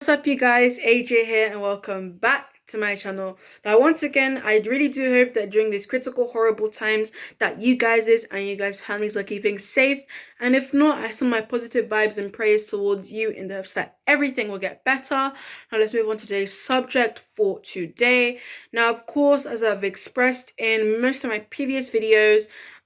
What's up, you guys? AJ here, and welcome back to my channel. Now, once again, I really do hope that during these critical, horrible times that you guys and you guys' families are keeping safe. And if not, I send my positive vibes and prayers towards you in the hopes that everything will get better. Now, let's move on to today's subject for today. Now, of course, as I've expressed in most of my previous videos,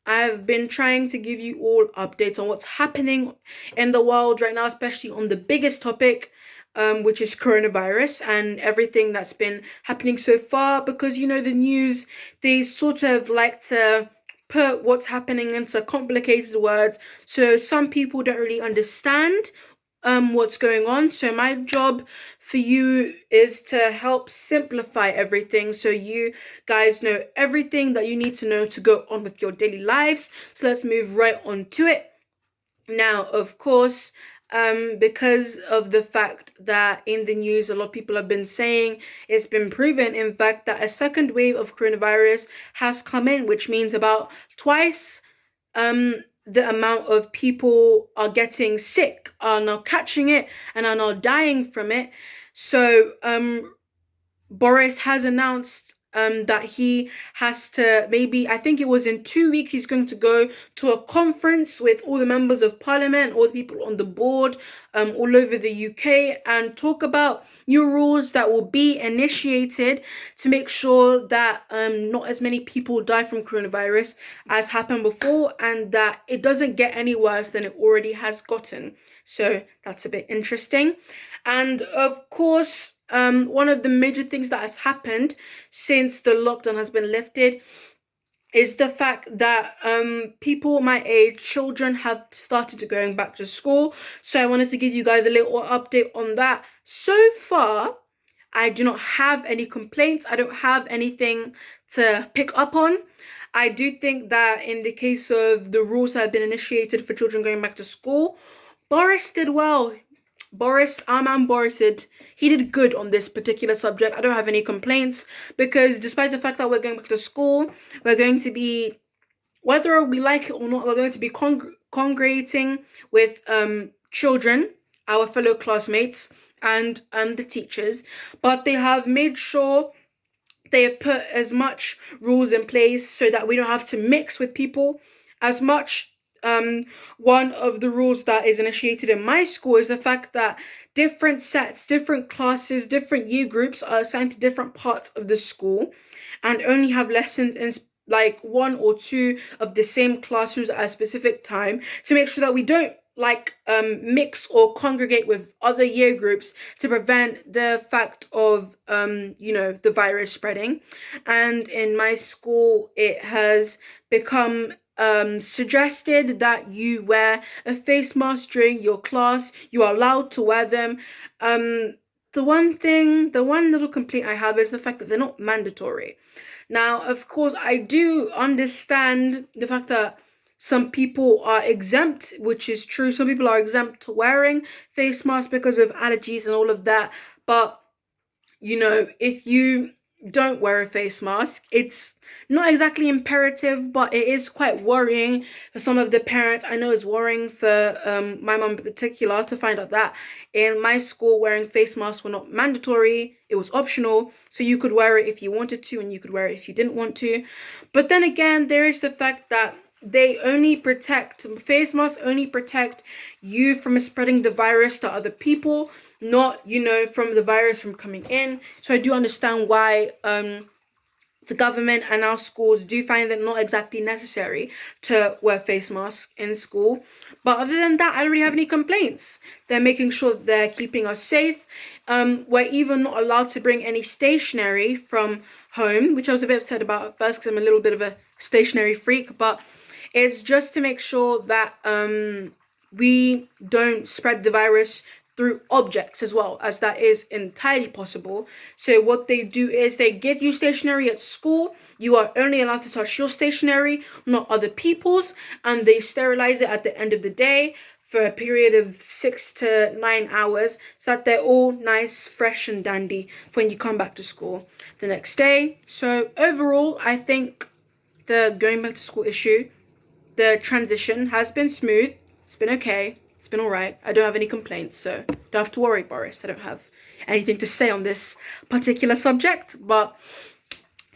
I've been trying to give you all updates on what's happening in the world right now, especially on the biggest topic, which is coronavirus and everything that's been happening so far. Because, the news, they sort of like to put what's happening into complicated words. So some people don't really understand what's going on. So my job for you is to help simplify everything so you guys know everything that you need to know to go on with your daily lives. So let's move right on to it. Now, of course, because of the fact that in the news, a lot of people have been saying it's been proven, in fact, that a second wave of coronavirus has come in, which means about twice the amount of people are getting sick, are now catching it, and are now dying from it. So, Boris has announced that he has to, maybe, I think it was in 2 weeks, he's going to go to a conference with all the members of parliament, all the people on the board, all over the UK, and talk about new rules that will be initiated to make sure that not as many people die from coronavirus as happened before, and that it doesn't get any worse than it already has gotten. So that's a bit interesting. And of course, one of the major things that has happened since the lockdown has been lifted is the fact that people my age, children, have started to going back to school. So I wanted to give you guys a little update on that. So far, I do not have any complaints. I don't have anything to pick up on. I do think that in the case of the rules that have been initiated for children going back to school, Boris did well. Our man Boris he did good on this particular subject. I don't have any complaints because despite the fact that we're going back to school, we're going to be, whether we like it or not, we're going to be congregating with children, our fellow classmates, and the teachers. But they have made sure they have put as much rules in place so that we don't have to mix with people as much. One of the rules that is initiated in my school is the fact that different sets, different classes, different year groups are assigned to different parts of the school and only have lessons in like one or two of the same classrooms at a specific time to make sure that we don't mix or congregate with other year groups to prevent the fact of the virus spreading. And in my school, it has become suggested that you wear a face mask during your class. You are allowed to wear them. The one little complaint I have is the fact that they're not mandatory. Now, of course, I do understand the fact that some people are exempt, which is true. Some people are exempt to wearing face masks because of allergies and all of that. But, if you don't wear a face mask, it's not exactly imperative, but it is quite worrying for some of the parents. I know it's worrying for my mom in particular to find out that in my school wearing face masks were not mandatory. It was optional, so you could wear it if you wanted to and you could wear it if you didn't want to. But then again, there is the fact that face masks only protect you from spreading the virus to other people, not, from the virus from coming in. So I do understand why the government and our schools do find it not exactly necessary to wear face masks in school. But other than that, I don't really have any complaints. They're making sure they're keeping us safe. We're even not allowed to bring any stationery from home, which I was a bit upset about at first because I'm a little bit of a stationery freak, but it's just to make sure that we don't spread the virus through objects as well, as that is entirely possible. So what they do is they give you stationery at school. You are only allowed to touch your stationery, not other people's, and they sterilize it at the end of the day for a period of 6 to 9 hours so that they're all nice, fresh and dandy when you come back to school the next day. So overall, I think the going back to school issue, the transition has been smooth. It's been okay. It's been all right. I don't have any complaints, so don't have to worry, Boris. I don't have anything to say on this particular subject, but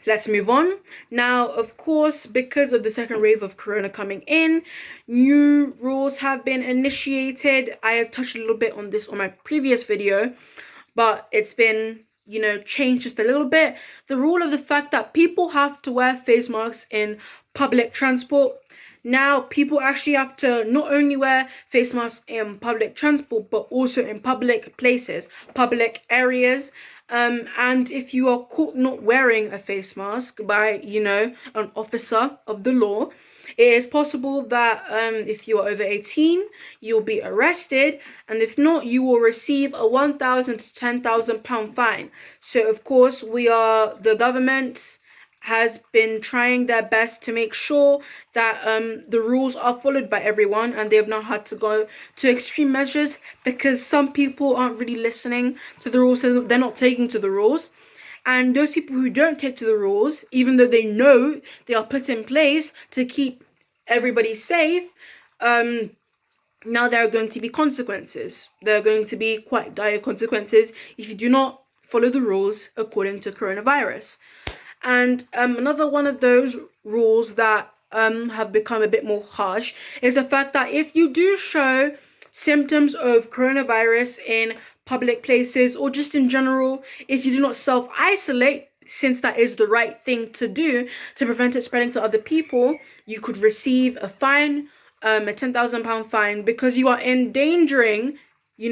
let's move on. Now, of course, because of the second wave of corona coming in, new rules have been initiated. I have touched a little bit on this on my previous video, but it's been, changed just a little bit. The rule of the fact that people have to wear face masks in public transport. Now, people actually have to not only wear face masks in public transport, but also in public places, public areas. And if you are caught not wearing a face mask by, an officer of the law, it is possible that if you are over 18, you'll be arrested, and if not, you will receive a £1,000 to £10,000 fine. So, of course, the government has been trying their best to make sure that the rules are followed by everyone, and they have not had to go to extreme measures because some people aren't really listening to the rules, so they're not taking to the rules. And those people who don't take to the rules, even though they know they are put in place to keep everybody safe, now there are going to be consequences. There are going to be quite dire consequences if you do not follow the rules according to coronavirus. And another one of those rules that have become a bit more harsh is the fact that if you do show symptoms of coronavirus in public places or just in general, if you do not self-isolate, since that is the right thing to do to prevent it spreading to other people, you could receive a fine, a £10,000 fine, because you are endangering,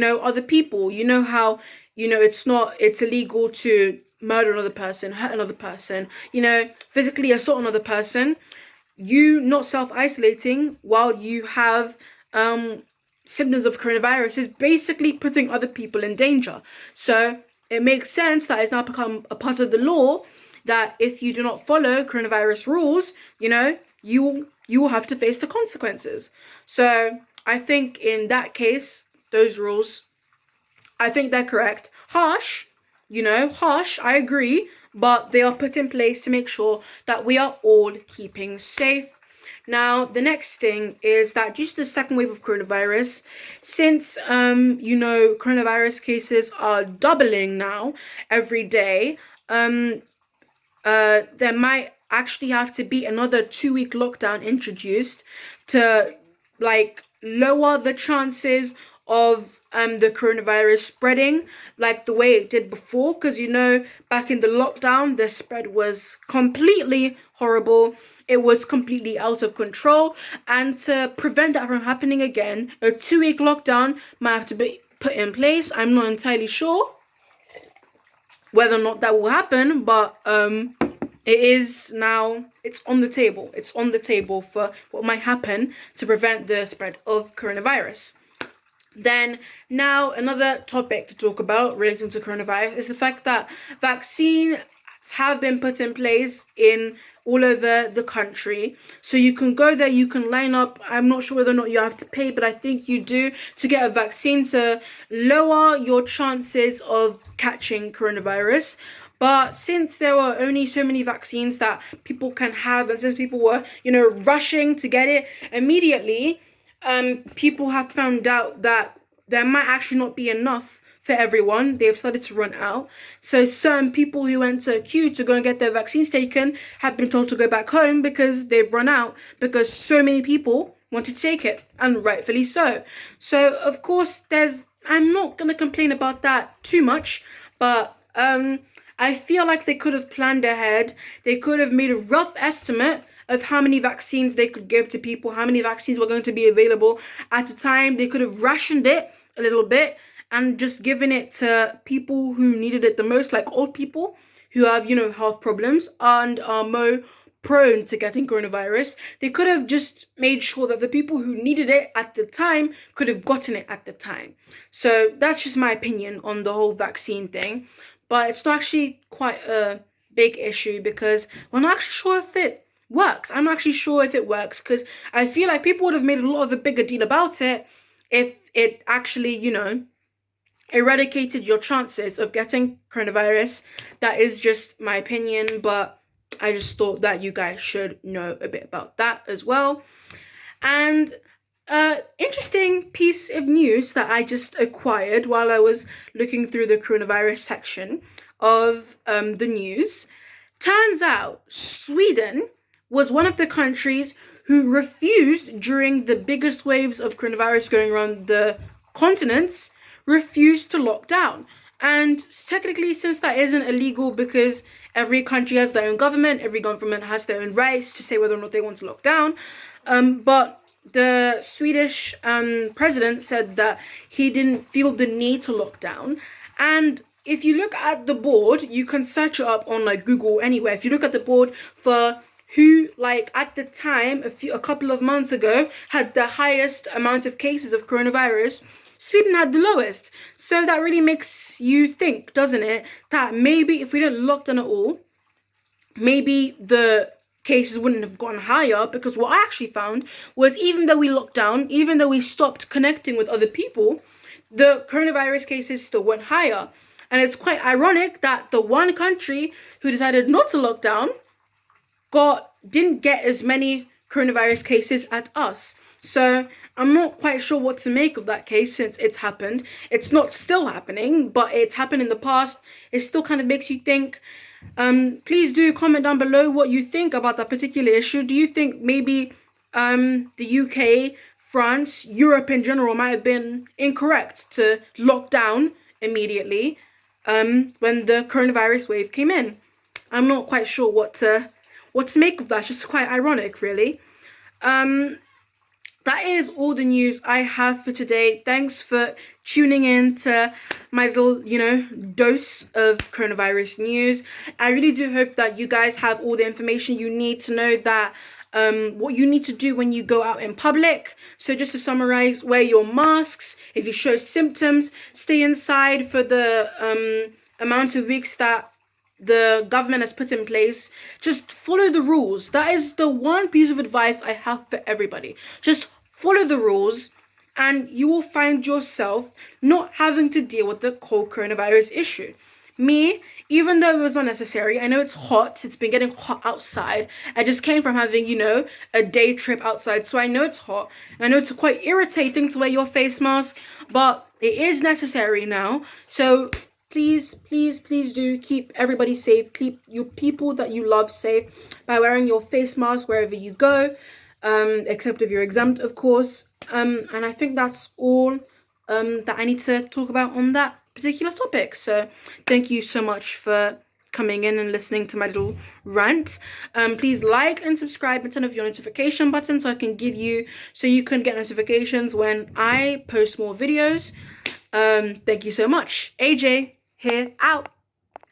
other people. You know how, it's illegal to murder another person, hurt another person, physically assault another person. You not self-isolating while you have symptoms of coronavirus is basically putting other people in danger. So it makes sense that it's now become a part of the law that if you do not follow coronavirus rules, you will have to face the consequences. So I think in that case, those rules, I think they're correct. Harsh, I agree, but they are put in place to make sure that we are all keeping safe. Now, the next thing is that due to the second wave of coronavirus, since, coronavirus cases are doubling now every day, there might actually have to be another 2-week lockdown introduced to, lower the chances of the coronavirus spreading like the way it did before, because back in the lockdown the spread was completely horrible. It was completely out of control, and to prevent that from happening again, a 2-week lockdown might have to be put in place. I'm not entirely sure whether or not that will happen, but it is now, it's on the table. It's on the table for what might happen to prevent the spread of coronavirus. Then now another topic to talk about relating to coronavirus is the fact that vaccines have been put in place in all over the country. So you can go there, you can line up. I'm not sure whether or not you have to pay, but I think you do, to get a vaccine to lower your chances of catching coronavirus. But since there were only so many vaccines that people can have, and since people were, rushing to get it immediately, people have found out that there might actually not be enough for everyone. They've started to run out. So certain people who went to a queue to go and get their vaccines taken have been told to go back home because they've run out, because so many people wanted to take it, and rightfully so. So, of course, I'm not going to complain about that too much, but I feel like they could have planned ahead. They could have made a rough estimate of how many vaccines they could give to people, how many vaccines were going to be available at a time. They could have rationed it a little bit and just given it to people who needed it the most, like old people who have, health problems and are more prone to getting coronavirus. They could have just made sure that the people who needed it at the time could have gotten it at the time. So that's just my opinion on the whole vaccine thing. But it's not actually quite a big issue because we're not actually sure if it works. I'm not actually sure if it works because I feel like people would have made a lot of a bigger deal about it if it actually, eradicated your chances of getting coronavirus. That is just my opinion, but I just thought that you guys should know a bit about that as well. And Interesting piece of news that I just acquired while I was looking through the coronavirus section of the news. Turns out Sweden was one of the countries who refused during the biggest waves of coronavirus going around the continents, refused to lock down. And technically, since that isn't illegal because every country has their own government, every government has their own rights to say whether or not they want to lock down. But the Swedish president said that he didn't feel the need to lock down. And if you look at the board, you can search it up on like Google anywhere. If you look at the board for who, like at the time, a couple of months ago, had the highest amount of cases of coronavirus, Sweden had the lowest. So that really makes you think, doesn't it, that maybe if we didn't lock down at all, maybe the cases wouldn't have gone higher, because what I actually found was even though we locked down, even though we stopped connecting with other people, the coronavirus cases still went higher. And it's quite ironic that the one country who decided not to lock down didn't get as many coronavirus cases as us. So I'm not quite sure what to make of that case since it's happened. It's not still happening, but it's happened in the past. It still kind of makes you think. Please do comment down below what you think about that particular issue. Do you think maybe the UK, France, Europe in general might have been incorrect to lock down immediately when the coronavirus wave came in? I'm not quite sure what to make of that. It's just quite ironic, really. That is all the news I have for today. Thanks for tuning in to my little, dose of coronavirus news. I really do hope that you guys have all the information you need to know that what you need to do when you go out in public. So just to summarize, wear your masks. If you show symptoms, stay inside for the amount of weeks that the government has put in place. Just follow the rules. That is the one piece of advice I have for everybody. Just follow the rules and you will find yourself not having to deal with the whole coronavirus issue. Me, even though it was unnecessary, I know it's hot, it's been getting hot outside. I just came from having, a day trip outside, so I know it's hot. And I know it's quite irritating to wear your face mask, but it is necessary now. So please, please, please do keep everybody safe. Keep your people that you love safe by wearing your face mask wherever you go, except if you're exempt, of course. And I think that's all that I need to talk about on that particular topic. So thank you so much for coming in and listening to my little rant. Please like and subscribe and turn off your notification button so you can get notifications when I post more videos. Thank you so much. AJ here, out.